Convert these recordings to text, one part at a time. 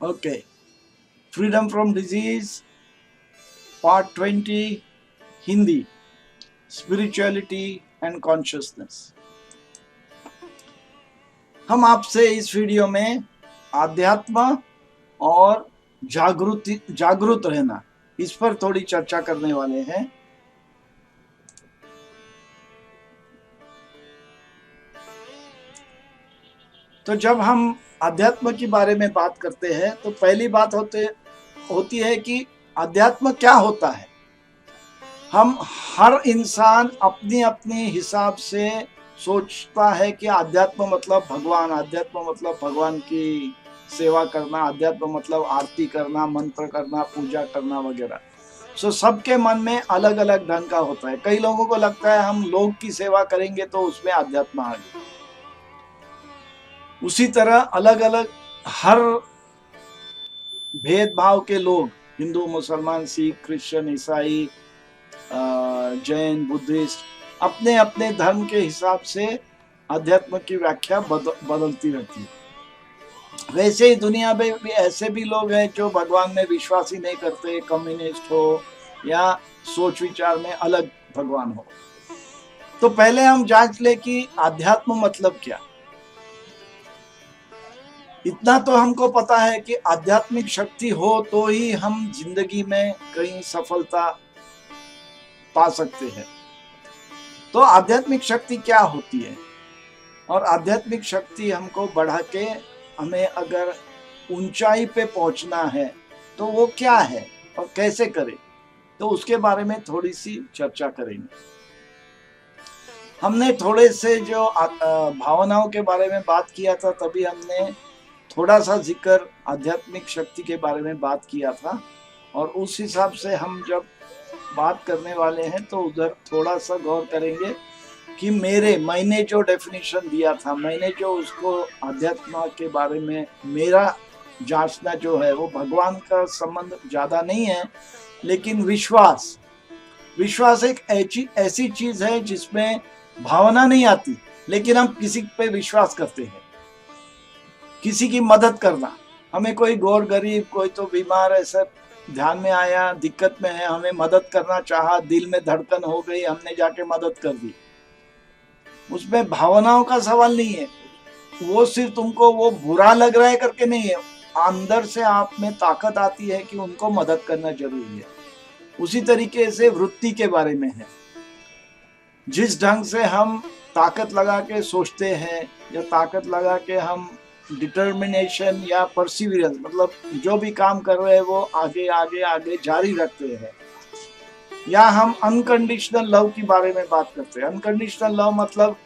Okay, freedom from disease part 20 Hindi, spirituality and consciousness. हम आपसे इस वीडियो में आध्यात्म और जागरूक रहना, इस पर थोड़ी चर्चा करने वाले हैं। तो जब हम अध्यात्म के बारे में बात करते हैं तो पहली बात होती है कि अध्यात्म क्या होता है। हम हर इंसान अपनी अपनी हिसाब से सोचता है कि अध्यात्म मतलब भगवान, अध्यात्म मतलब भगवान की सेवा करना, अध्यात्म मतलब आरती करना, मंत्र करना, पूजा करना वगैरह। सबके मन में अलग अलग ढंग का होता है। कई लोगों को लगता है हम लोग की सेवा करेंगे तो उसमें अध्यात्म आ गया। उसी तरह अलग अलग हर भेदभाव के लोग, हिंदू, मुसलमान, सिख, क्रिश्चियन, ईसाई, जैन, बुद्धिस्ट, अपने अपने धर्म के हिसाब से अध्यात्म की व्याख्या बदलती रहती है। वैसे ही दुनिया में भी ऐसे भी लोग हैं जो भगवान में विश्वास ही नहीं करते, कम्युनिस्ट हो या सोच विचार में अलग भगवान हो। तो पहले हम जांच ले कि आध्यात्म मतलब क्या। इतना तो हमको पता है कि आध्यात्मिक शक्ति हो तो ही हम जिंदगी में कहीं सफलता पा सकते हैं। तो आध्यात्मिक शक्ति क्या होती है, और आध्यात्मिक शक्ति हमको बढ़ा के हमें अगर ऊंचाई पे पहुंचना है तो वो क्या है और कैसे करें, तो उसके बारे में थोड़ी सी चर्चा करेंगे। हमने थोड़े से जो भावनाओं के बारे में बात किया था, तभी हमने थोड़ा सा जिक्र आध्यात्मिक शक्ति के बारे में बात किया था, और उस हिसाब से हम जब बात करने वाले हैं तो उधर थोड़ा सा गौर करेंगे कि मैंने जो डेफिनेशन दिया था, मैंने जो उसको अध्यात्म के बारे में मेरा जांचना जो है, वो भगवान का संबंध ज्यादा नहीं है, लेकिन विश्वास एक ऐसी चीज है जिसमें भावना नहीं आती, लेकिन हम किसी पे विश्वास करते हैं। किसी की मदद करना, हमें कोई गौर गरीब, कोई तो बीमार ऐसा ध्यान में आया, दिक्कत में है, हमें मदद करना चाहा, दिल में धड़कन हो गई, हमने जाके मदद कर दी। उसमें भावनाओं का सवाल नहीं है, वो सिर्फ तुमको वो बुरा लग रहा है करके नहीं है, अंदर से आप में ताकत आती है कि उनको मदद करना जरूरी है। उसी तरीके से वृत्ति के बारे में है, जिस ढंग से हम ताकत लगा के सोचते हैं या ताकत लगा के हम डिटर्मिनेशन या परसिवियरेंस, मतलब जो भी काम कर रहे हैं वो आगे आगे आगे जारी रखते हैं, या हम अनकंडीशनल लव के बारे में बात करते हैं। अनकंडीशनल लव मतलब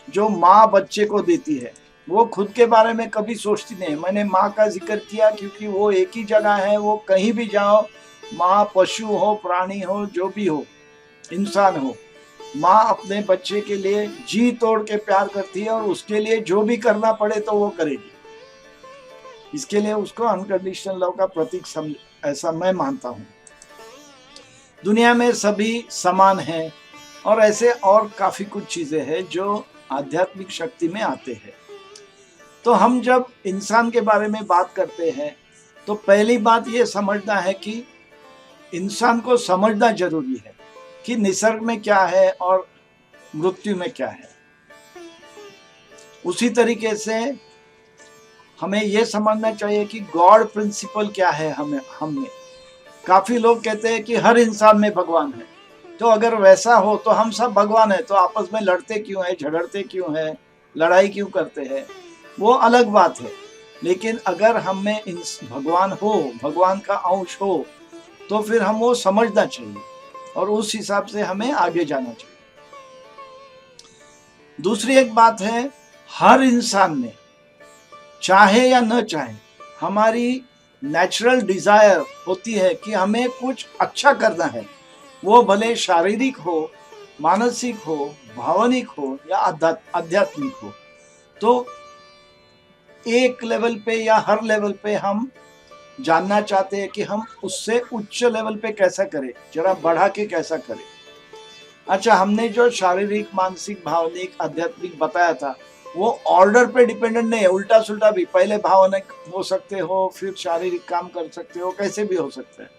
जो माँ बच्चे को देती है, वो खुद के बारे में कभी सोचती नहीं। मैंने माँ का जिक्र किया क्योंकि वो एक ही जगह है, वो कहीं भी जाओ, माँ पशु हो, प्राणी हो, जो भी हो, इंसान हो, माँ अपने बच्चे के लिए जी तोड़ के प्यार करती है, और उसके लिए जो भी करना पड़े तो वो करेगी। इसके लिए उसको अनकंडीशनल लव का प्रतीक ऐसा मैं मानता हूँ। दुनिया में सभी समान हैं, और ऐसे और काफी कुछ चीजें हैं जो आध्यात्मिक शक्ति में आते हैं। तो हम जब इंसान के बारे में बात करते हैं तो पहली बात ये समझना है कि इंसान को समझना जरूरी है कि निसर्ग में क्या है और मृत्यु में क्या है। उसी तरीके से हमें यह समझना चाहिए कि गॉड प्रिंसिपल क्या है हमें। काफी लोग कहते हैं कि हर इंसान में भगवान है, तो अगर वैसा हो तो हम सब भगवान है, तो आपस में लड़ते क्यों हैं, झगड़ते क्यों हैं, लड़ाई क्यों करते हैं, वो अलग बात है। लेकिन अगर हमें भगवान हो, भगवान का अंश हो, तो फिर हम वो समझना चाहिए और उस हिसाब से हमें आगे जाना चाहिए। दूसरी एक बात है, हर इंसान में चाहे या न चाहे, हमारी नेचुरल डिजायर होती है कि हमें कुछ अच्छा करना है, वो भले शारीरिक हो, मानसिक हो, भावनिक हो या आध्यात्मिक हो। तो एक लेवल पे या हर लेवल पे हम जानना चाहते हैं कि हम उससे उच्च लेवल पे कैसा करें, जरा बढ़ा के कैसा करें। अच्छा, हमने जो शारीरिक, मानसिक, भावनिक, आध्यात्मिक बताया था, वो ऑर्डर पे डिपेंडेंट नहीं है, उल्टा सुल्टा भी, पहले भावनिक हो सकते हो, फिर शारीरिक काम कर सकते हो, कैसे भी हो सकते हैं।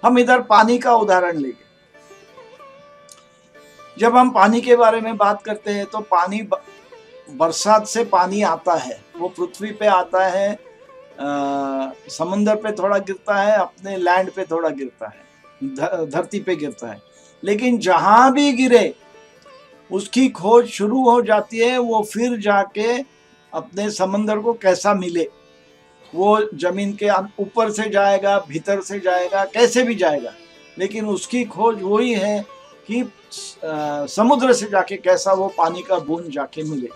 हम इधर पानी का उदाहरण लेंगे। जब हम पानी के बारे में बात करते हैं तो पानी बरसात से पानी आता है, वो पृथ्वी पे आता है, समुद्र पे थोड़ा गिरता है, अपने लैंड पे थोड़ा गिरता है, धरती पे गिरता है। लेकिन जहां भी गिरे उसकी खोज शुरू हो जाती है, वो फिर जाके अपने समंदर को कैसा मिले, वो जमीन के ऊपर से जाएगा, भीतर से जाएगा, कैसे भी जाएगा, लेकिन उसकी खोज वही है कि समुद्र से जाके कैसा वो पानी का बूंद जाके मिले।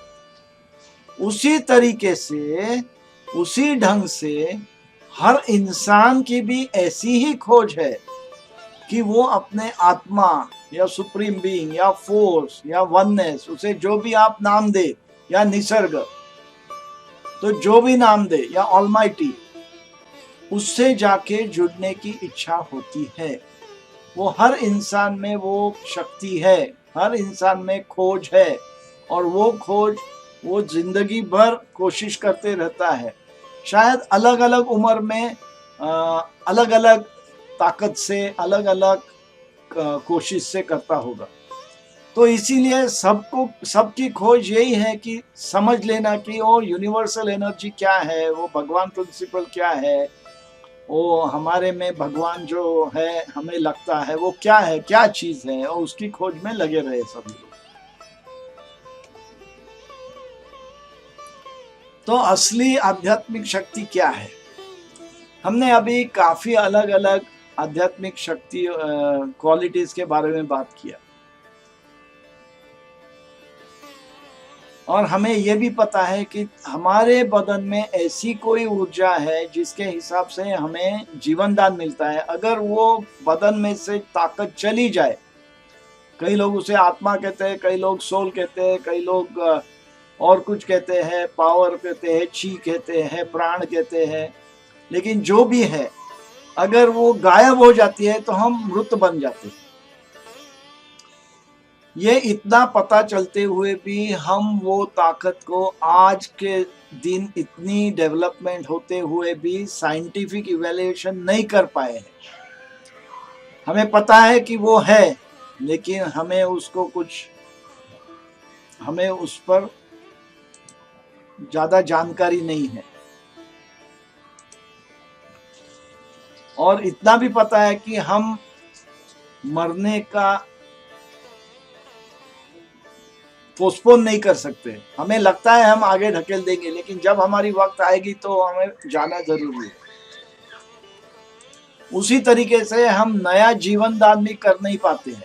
उसी तरीके से, उसी ढंग से हर इंसान की भी ऐसी ही खोज है कि वो अपने आत्मा या सुप्रीम बीइंग या फोर्स या वननेस, उसे जो भी आप नाम दे, या निसर्ग, तो जो भी नाम दे, या ऑलमाइटी, उससे जाके जुड़ने की इच्छा होती है। वो हर इंसान में वो शक्ति है, हर इंसान में खोज है, और वो खोज वो जिंदगी भर कोशिश करते रहता है। शायद अलग अलग उम्र में अलग अलग ताकत से, अलग अलग कोशिश से करता होगा। तो इसीलिए सबकी खोज यही है कि समझ लेना कि वो यूनिवर्सल एनर्जी क्या है, वो भगवान प्रिंसिपल क्या है, वो हमारे में भगवान जो है हमें लगता है वो क्या है, क्या चीज है, और उसकी खोज में लगे रहे सभी लोग। तो असली आध्यात्मिक शक्ति क्या है? हमने अभी काफी अलग अलग आध्यात्मिक शक्ति क्वालिटीज के बारे में बात किया, और हमें यह भी पता है कि हमारे बदन में ऐसी कोई ऊर्जा है जिसके हिसाब से हमें जीवन दान मिलता है। अगर वो बदन में से ताकत चली जाए, कई लोग उसे आत्मा कहते हैं, कई लोग सोल कहते हैं, कई लोग और कुछ कहते हैं, पावर कहते हैं, ची कहते हैं, प्राण कहते हैं, लेकिन जो भी है, अगर वो गायब हो जाती है तो हम मृत बन जाते हैं। ये इतना पता चलते हुए भी हम वो ताकत को आज के दिन इतनी डेवलपमेंट होते हुए भी साइंटिफिक इवैल्यूएशन नहीं कर पाए हैं। हमें पता है कि वो है, लेकिन हमें उस पर ज्यादा जानकारी नहीं है। और इतना भी पता है कि हम मरने का पोस्टपोन नहीं कर सकते। हमें लगता है हम आगे ढकेल देंगे, लेकिन जब हमारी वक्त आएगी तो हमें जाना जरूरी है। उसी तरीके से हम नया जीवन दान भी कर नहीं पाते हैं।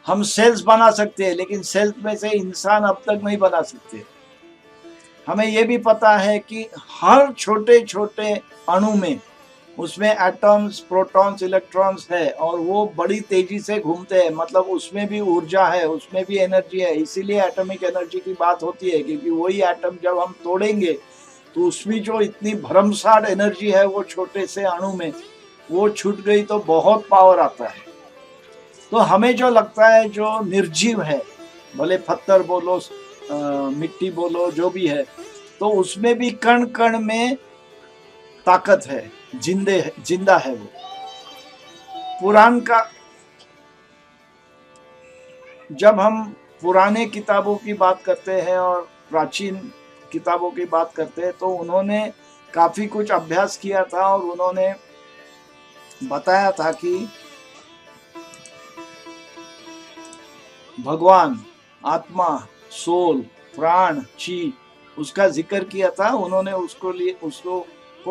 हम सेल्स बना सकते हैं, लेकिन सेल्स में से इंसान अब तक नहीं बना सकते। हमें यह भी पता है कि हर छोटे छोटे अणु में, उसमें एटम्स, प्रोटॉन्स, इलेक्ट्रॉन्स है, और वो बड़ी तेजी से घूमते हैं, मतलब उसमें भी ऊर्जा है, उसमें भी एनर्जी है। इसीलिए एटॉमिक एनर्जी की बात होती है, क्योंकि वही एटम जब हम तोड़ेंगे तो उसमें जो इतनी भरमसाठ एनर्जी है वो छोटे से अणु में, वो छूट गई तो बहुत पावर आता है। तो हमें जो लगता है जो निर्जीव है, भले पत्थर बोलो, मिट्टी बोलो, जो भी है, तो उसमें भी कण कण में ताकत है, जिंदा है वो। पुराण का, जब हम पुराने किताबों की बात करते हैं और प्राचीन किताबों की बात करते हैं, तो उन्होंने काफी कुछ अभ्यास किया था, और उन्होंने बताया था कि भगवान, आत्मा, सोल, प्राण, ची, उसका जिक्र किया था। उन्होंने उसको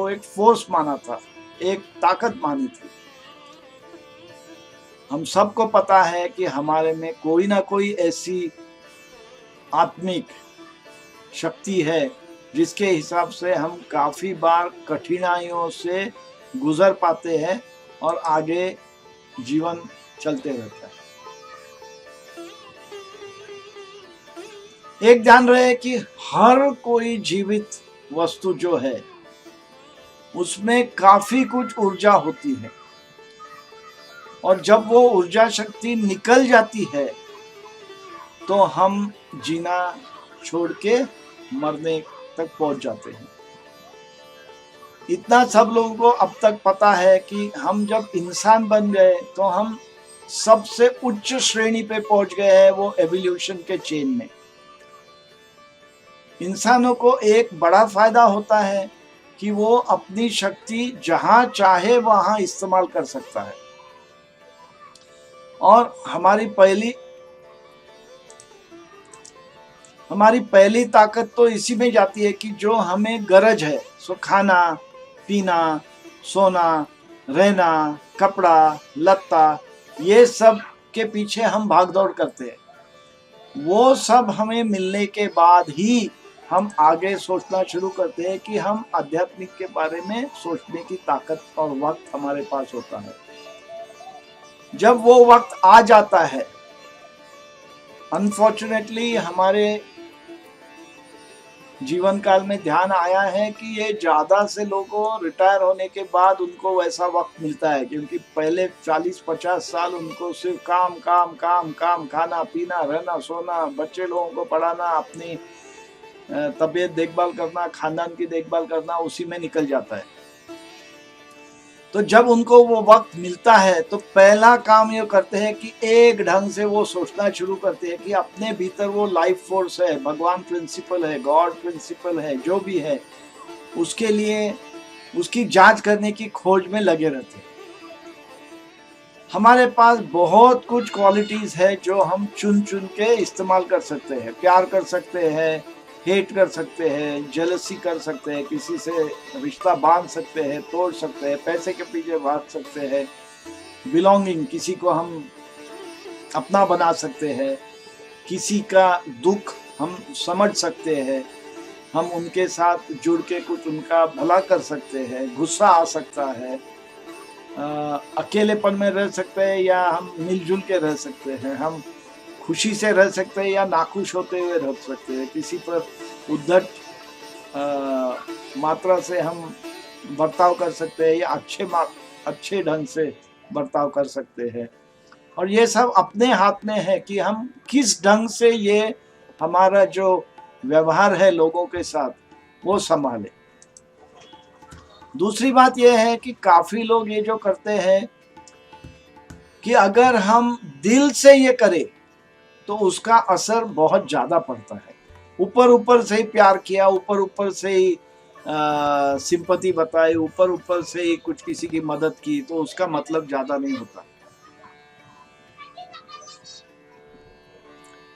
एक फोर्स माना था, एक ताकत मानी थी। हम सबको पता है कि हमारे में कोई ना कोई ऐसी आत्मिक शक्ति है जिसके हिसाब से हम काफी बार कठिनाइयों से गुजर पाते हैं और आगे जीवन चलते रहता है। एक जान रहे कि हर कोई जीवित वस्तु जो है उसमें काफी कुछ ऊर्जा होती है, और जब वो ऊर्जा शक्ति निकल जाती है तो हम जीना छोड़ के मरने तक पहुंच जाते हैं। इतना सब लोगों को अब तक पता है कि हम जब इंसान बन गए तो हम सबसे उच्च श्रेणी पे पहुंच गए हैं, वो एवोल्यूशन के चेन में। इंसानों को एक बड़ा फायदा होता है कि वो अपनी शक्ति जहां चाहे वहां इस्तेमाल कर सकता है। और हमारी पहली ताकत तो इसी में जाती है कि जो हमें गरज है, सो खाना पीना, सोना, रहना, कपड़ा लत्ता, ये सब के पीछे हम भाग दौड़ करते हैं। वो सब हमें मिलने के बाद ही हम आगे सोचना शुरू करते हैं कि हम आध्यात्मिक के बारे में सोचने की ताकत और वक्त हमारे पास होता है। जब वो वक्त आ जाता है, अनफॉर्चुनेटली हमारे जीवन काल में ध्यान आया है कि ये ज्यादा से लोगों रिटायर होने के बाद उनको वैसा वक्त मिलता है, क्योंकि पहले 40-50 साल उनको सिर्फ काम काम काम काम, खाना पीना, रहना सोना, बच्चे लोगों को पढ़ाना, अपनी तबीयत देखभाल करना, खानदान की देखभाल करना, उसी में निकल जाता है। तो जब उनको वो वक्त मिलता है तो पहला काम ये करते हैं कि एक ढंग से वो सोचना शुरू करते हैं कि अपने भीतर वो लाइफ फोर्स है, भगवान प्रिंसिपल है, गॉड प्रिंसिपल है, जो भी है, उसके लिए उसकी जांच करने की खोज में लगे रहते हैं। हमारे पास बहुत कुछ क्वालिटीज है जो हम चुन चुन के इस्तेमाल कर सकते हैं। प्यार कर सकते हैं, हेट कर सकते हैं, जेलसी कर सकते हैं, किसी से रिश्ता बांध सकते हैं, तोड़ सकते हैं, पैसे के पीछे भाग सकते हैं, बिलोंगिंग, किसी को हम अपना बना सकते हैं, किसी का दुख हम समझ सकते हैं, हम उनके साथ जुड़ के कुछ उनका भला कर सकते हैं, गुस्सा आ सकता है, अकेलेपन में रह सकते हैं या हम मिलजुल के रह सकते हैं, हम खुशी से रह सकते हैं या नाखुश होते हुए रह सकते हैं, किसी पर उद्धट मात्रा से हम बर्ताव कर सकते हैं या अच्छे ढंग से बर्ताव कर सकते हैं। और ये सब अपने हाथ में है कि हम किस ढंग से ये हमारा जो व्यवहार है लोगों के साथ वो संभाले। दूसरी बात यह है कि काफी लोग ये जो करते हैं कि अगर हम दिल से ये करें तो उसका असर बहुत ज्यादा पड़ता है। ऊपर ऊपर से ही प्यार किया, ऊपर ऊपर से ही सिंपैथी बताई, ऊपर ऊपर से ही कुछ किसी की मदद की, तो उसका मतलब ज्यादा नहीं होता।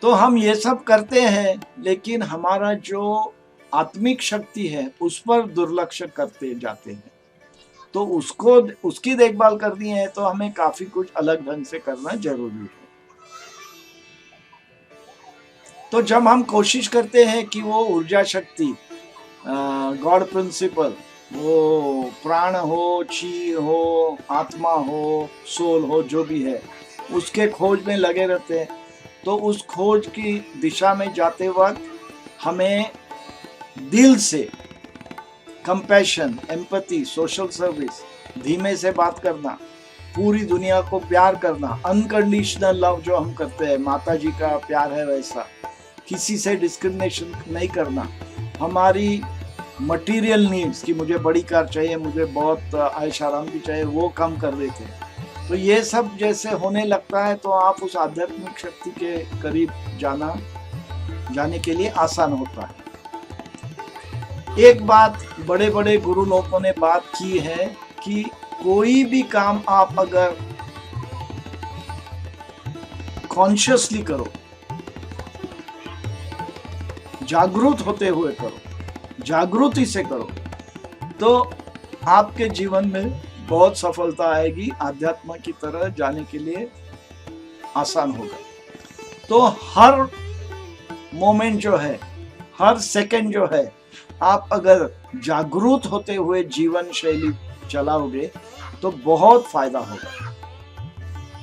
तो हम ये सब करते हैं लेकिन हमारा जो आत्मिक शक्ति है उस पर दुर्लक्ष्य करते जाते हैं। तो उसकी देखभाल करनी है तो हमें काफी कुछ अलग ढंग से करना जरूरी है। तो जब हम कोशिश करते हैं कि वो ऊर्जा शक्ति, गॉड प्रिंसिपल, वो प्राण हो, ची हो, आत्मा हो, सोल हो, जो भी है, उसके खोज में लगे रहते हैं, तो उस खोज की दिशा में जाते वक्त हमें दिल से कंपैशन, एम्पैथी, सोशल सर्विस, धीमे से बात करना, पूरी दुनिया को प्यार करना, अनकंडीशनल लव जो हम करते हैं, माता जी का प्यार है वैसा, किसी से डिस्क्रिमिनेशन नहीं करना, हमारी मटेरियल नीड्स कि मुझे बड़ी कार चाहिए, मुझे बहुत आयश आराम की चाहिए, वो कम कर देते हैं। तो ये सब जैसे होने लगता है तो आप उस आध्यात्मिक शक्ति के करीब जाने के लिए आसान होता है। एक बात बड़े बड़े गुरु लोगों ने बात की है कि कोई भी काम आप अगर कॉन्शियसली करो, जागरूक होते हुए करो, जागृति से करो, तो आपके जीवन में बहुत सफलता आएगी, आध्यात्म की तरह जाने के लिए आसान होगा। तो हर मोमेंट जो है, हर सेकंड जो है, आप अगर जागरूक होते हुए जीवन शैली चलाओगे तो बहुत फायदा होगा।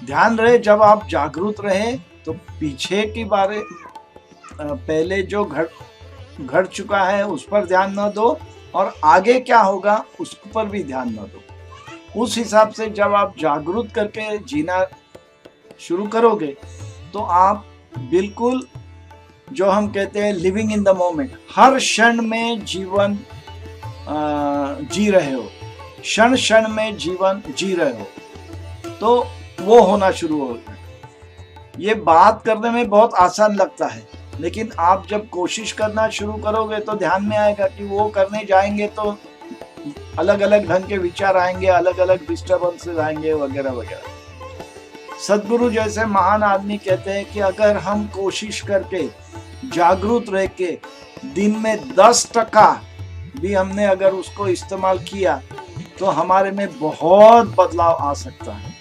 ध्यान रहे, जब आप जागरूक रहे तो पीछे की बारे पहले जो घट चुका है उस पर ध्यान न दो, और आगे क्या होगा उस पर भी ध्यान न दो। उस हिसाब से जब आप जागरूक करके जीना शुरू करोगे तो आप बिल्कुल जो हम कहते हैं लिविंग इन द मोमेंट, हर क्षण में जीवन जी रहे हो, क्षण क्षण में जीवन जी रहे हो, तो वो होना शुरू हो गया। ये बात करने में बहुत आसान लगता है, लेकिन आप जब कोशिश करना शुरू करोगे तो ध्यान में आएगा कि वो करने जाएंगे तो अलग अलग ढंग के विचार आएंगे, अलग अलग डिस्टर्बेंसेस आएंगे, वगैरह वगैरह। सदगुरु जैसे महान आदमी कहते हैं कि अगर हम कोशिश करके जागरूक रह के दिन में 10% भी हमने अगर उसको इस्तेमाल किया तो हमारे में बहुत बदलाव आ सकता है।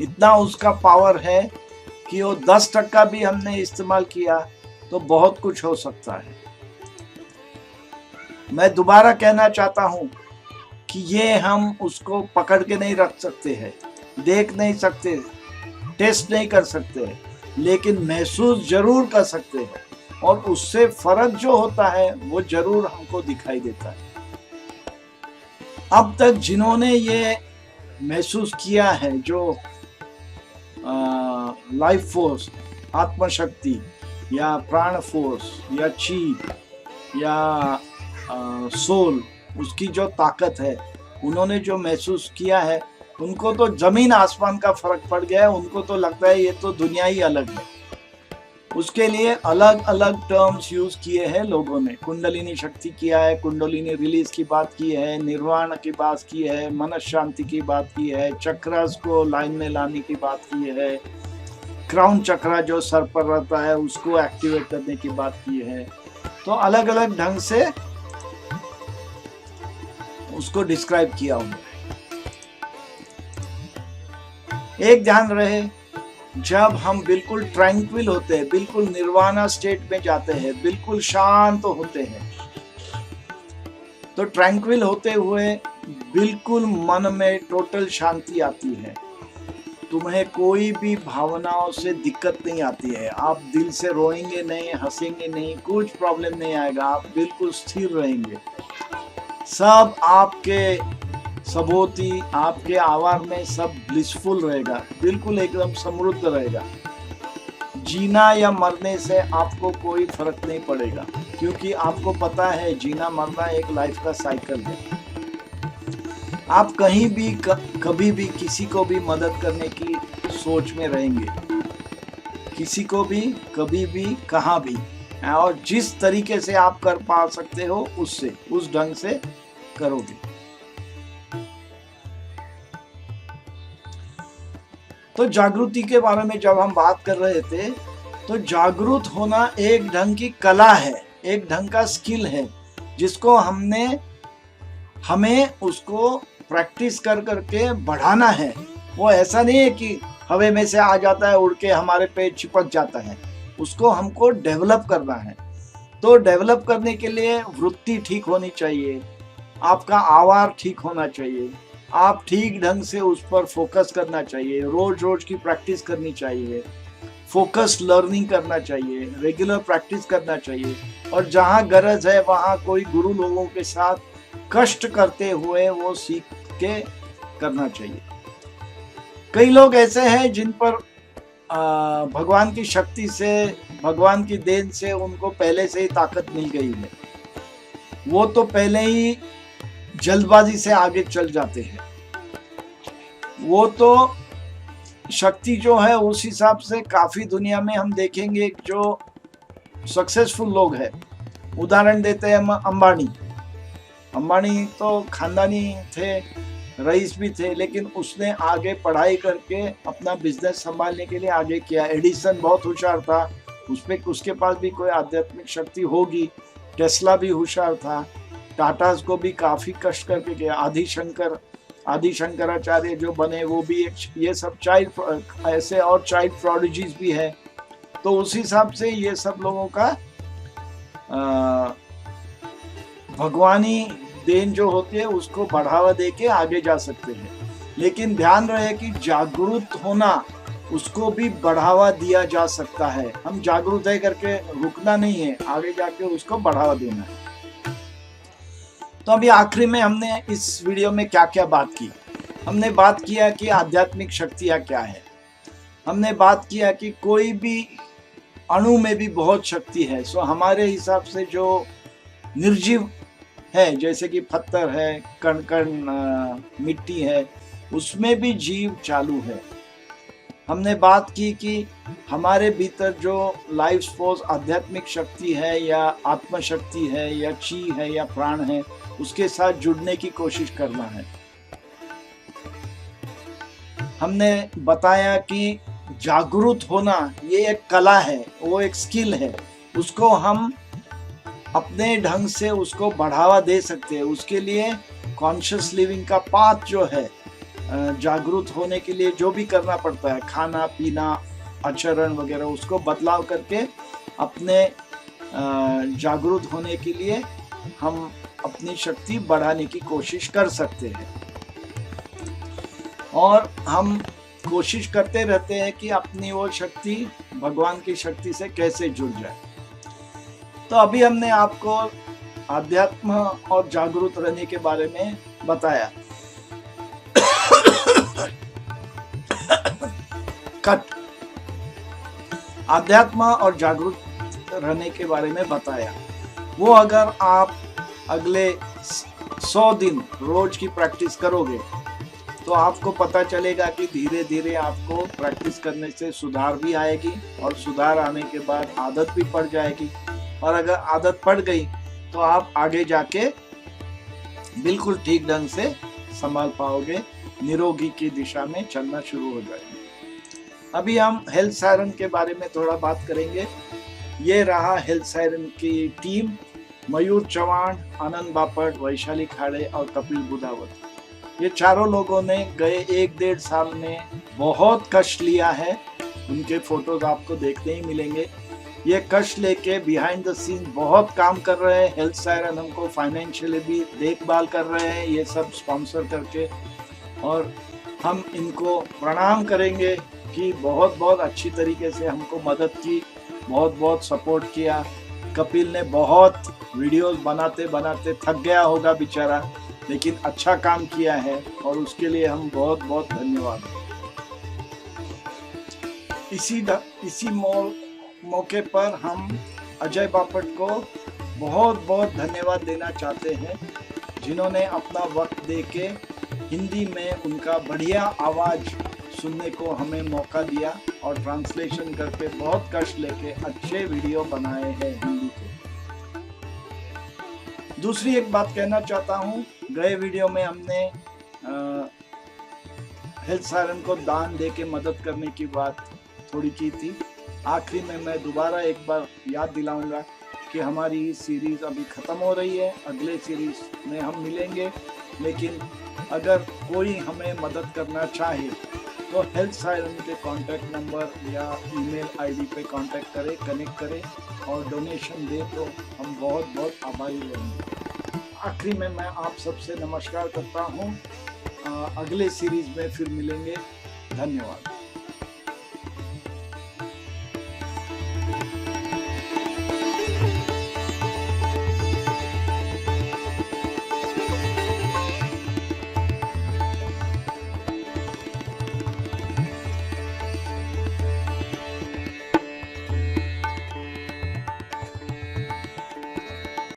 इतना उसका पावर है कि वो 10% भी हमने इस्तेमाल किया तो बहुत कुछ हो सकता है। मैं दोबारा कहना चाहता हूं कि ये हम उसको पकड़ के नहीं रख सकते हैं, देख नहीं सकते, टेस्ट नहीं कर सकते, लेकिन महसूस जरूर कर सकते हैं, और उससे फर्क जो होता है वो जरूर हमको दिखाई देता है। अब तक जिन्होंने ये महसूस किया है, जो लाइफ फोर्स, आत्मशक्ति या प्राण फोर्स या ची या सोल, उसकी जो ताकत है, उन्होंने जो महसूस किया है, उनको तो जमीन आसमान का फर्क पड़ गया है। उनको तो लगता है ये तो दुनिया ही अलग है। उसके लिए अलग अलग टर्म्स यूज किए हैं लोगों ने। कुंडलिनी शक्ति किया है, कुंडलिनी रिलीज की बात की है, निर्वाण की बात की है, मन शांति की बात की है, चक्रस को लाइन में लाने की बात की है, क्राउन चक्रा जो सर पर रहता है उसको एक्टिवेट करने की बात की है। तो अलग अलग ढंग से उसको डिस्क्राइब किया हूं। एक ध्यान रहे, जब हम बिल्कुल ट्रैंक्विल होते हैं, बिल्कुल निर्वाणा स्टेट में जाते हैं, बिल्कुल शांत होते हैं, तो ट्रैंक्विल होते हुए बिल्कुल मन में टोटल शांति आती है। तुम्हें कोई भी भावनाओं से दिक्कत नहीं आती है। आप दिल से रोएंगे नहीं, हंसेंगे नहीं, कुछ प्रॉब्लम नहीं आएगा। आप बिल्कुल स्थिर रहेंगे। सब आपके सबोती, आपके आवार में सब ब्लिसफुल रहेगा, बिल्कुल एकदम समृद्ध रहेगा। जीना या मरने से आपको कोई फर्क नहीं पड़ेगा, क्योंकि आपको पता है जीना मरना एक लाइफ का साइकिल है। आप कहीं भी कभी भी किसी को भी मदद करने की सोच में रहेंगे, किसी को भी कभी भी कहाँ भी, और जिस तरीके से आप कर पा सकते हो उससे, उस ढंग से करोगे। तो जागृति के बारे में जब हम बात कर रहे थे, तो जागरूक होना एक ढंग की कला है, एक ढंग का स्किल है, जिसको हमें उसको प्रैक्टिस कर करके बढ़ाना है। वो ऐसा नहीं है कि हवा में से आ जाता है, उड़ के हमारे पे चिपक जाता है। उसको हमको डेवलप करना है। तो डेवलप करने के लिए वृत्ति ठीक होनी चाहिए, आपका आवार ठीक होना चाहिए, आप ठीक ढंग से उस पर फोकस करना चाहिए, रोज रोज की प्रैक्टिस करनी चाहिए, फोकस लर्निंग करना चाहिए, रेगुलर प्रैक्टिस करना चाहिए, और जहाँ गरज है वहाँ कोई गुरु लोगों के साथ कष्ट करते हुए वो सीख के करना चाहिए। कई लोग ऐसे हैं जिन पर भगवान की शक्ति से, भगवान की देन से उनको पहले से ही ताकत मिल गई है। वो तो पहले ही जल्दबाजी से आगे चल जाते हैं। वो तो शक्ति जो है उस हिसाब से काफी दुनिया में हम देखेंगे जो सक्सेसफुल लोग हैं। उदाहरण देते हैं अंबानी। अंबानी तो खानदानी थे, रईस भी थे, लेकिन उसने आगे पढ़ाई करके अपना बिजनेस संभालने के लिए आगे किया। एडिसन बहुत होशियार था, उसके पास भी कोई आध्यात्मिक शक्ति होगी। टेस्ला भी होशियार था, टाटास को भी काफी कष्ट करके किया। आदि शंकराचार्य जो बने वो भी एक, ये सब चाइल्ड ऐसे और चाइल्ड प्रोडिजीज भी है। तो उस हिसाब से ये सब लोगों का भगवानी देन जो होती है उसको बढ़ावा देके आगे जा सकते हैं। लेकिन ध्यान रहे कि जागरूक होना, उसको भी बढ़ावा दिया जा सकता है। हम जागरूक है करके रुकना नहीं है, आगे जाके उसको बढ़ावा देना है। तो अभी आखिरी में हमने इस वीडियो में क्या क्या बात की। हमने बात किया कि आध्यात्मिक शक्तियाँ क्या है। हमने बात किया कि कोई भी अणु में भी बहुत शक्ति है। सो हमारे हिसाब से जो निर्जीव है, जैसे कि पत्थर है, कण कण मिट्टी है, उसमें भी जीव चालू है। हमने बात की कि हमारे भीतर जो लाइफ फोर्स आध्यात्मिक शक्ति है या आत्मशक्ति है या ची है या प्राण है, उसके साथ जुड़ने की कोशिश करना है। हमने बताया कि जागरूक होना ये एक कला है, वो एक स्किल है, उसको हम अपने ढंग से उसको बढ़ावा दे सकते हैं। उसके लिए कॉन्शियस लिविंग का पाथ जो है, जागरूक होने के लिए जो भी करना पड़ता है, खाना पीना, आचरण वगैरह, उसको बदलाव करके अपने जागरूक होने के लिए हम अपनी शक्ति बढ़ाने की कोशिश कर सकते हैं। और हम कोशिश करते रहते हैं कि अपनी वो शक्ति भगवान की शक्ति से कैसे जुड़ जाए। तो अभी हमने आपको आध्यात्म और जागरूक रहने के बारे में बताया। कट आध्यात्म और जागरूक रहने के बारे में बताया। वो अगर आप अगले 100 दिन रोज की प्रैक्टिस करोगे तो आपको पता चलेगा कि धीरे धीरे आपको प्रैक्टिस करने से सुधार भी आएगी, और सुधार आने के बाद आदत भी पड़ जाएगी। और अगर आदत पड़ गई तो आप आगे जाके बिल्कुल ठीक ढंग से संभाल पाओगे, निरोगी की दिशा में चलना शुरू हो जाएंगे। अभी हम हेल्थ सायरन के बारे में थोड़ा बात करेंगे। ये रहा हेल्थ सायरन की टीम, मयूर चौहान, आनंद बापट, वैशाली खाड़े और कपिल बुधावत। ये चारों लोगों ने गए 1-1.5 साल में बहुत कष्ट लिया है। उनके फोटोज आपको देखने ही मिलेंगे। ये कष्ट लेके बिहाइंड द सीन बहुत काम कर रहे हैं। हेल्थ सायरन हमको फाइनेंशियली भी देखभाल कर रहे हैं, ये सब स्पॉन्सर करके, और हम इनको प्रणाम करेंगे कि बहुत बहुत अच्छी तरीके से हमको मदद की, बहुत बहुत सपोर्ट किया। कपिल ने बहुत वीडियोस बनाते बनाते थक गया होगा बेचारा, लेकिन अच्छा काम किया है और उसके लिए हम बहुत बहुत धन्यवाद। इसी मौके पर हम अजय बापट को बहुत बहुत धन्यवाद देना चाहते हैं, जिन्होंने अपना वक्त देके हिंदी में उनका बढ़िया आवाज़ सुनने को हमें मौका दिया और ट्रांसलेशन करके बहुत कष्ट लेके अच्छे वीडियो बनाए हैं हिंदी के। दूसरी एक बात कहना चाहता हूँ, गए वीडियो में हमने हेल्थ सायरन को दान दे के मदद करने की बात थोड़ी की थी। आखिरी में मैं दोबारा एक बार याद दिलाऊंगा कि हमारी सीरीज़ अभी ख़त्म हो रही है। अगले सीरीज़ में हम मिलेंगे, लेकिन अगर कोई हमें मदद करना चाहे तो हेल्थ सायरन के कॉन्टैक्ट नंबर या ईमेल आईडी पे कॉन्टैक्ट करें, कनेक्ट करें और डोनेशन दे तो हम बहुत बहुत आभारी रहेंगे। आखिरी में मैं आप सबसे नमस्कार करता हूँ। अगले सीरीज़ में फिर मिलेंगे। धन्यवाद।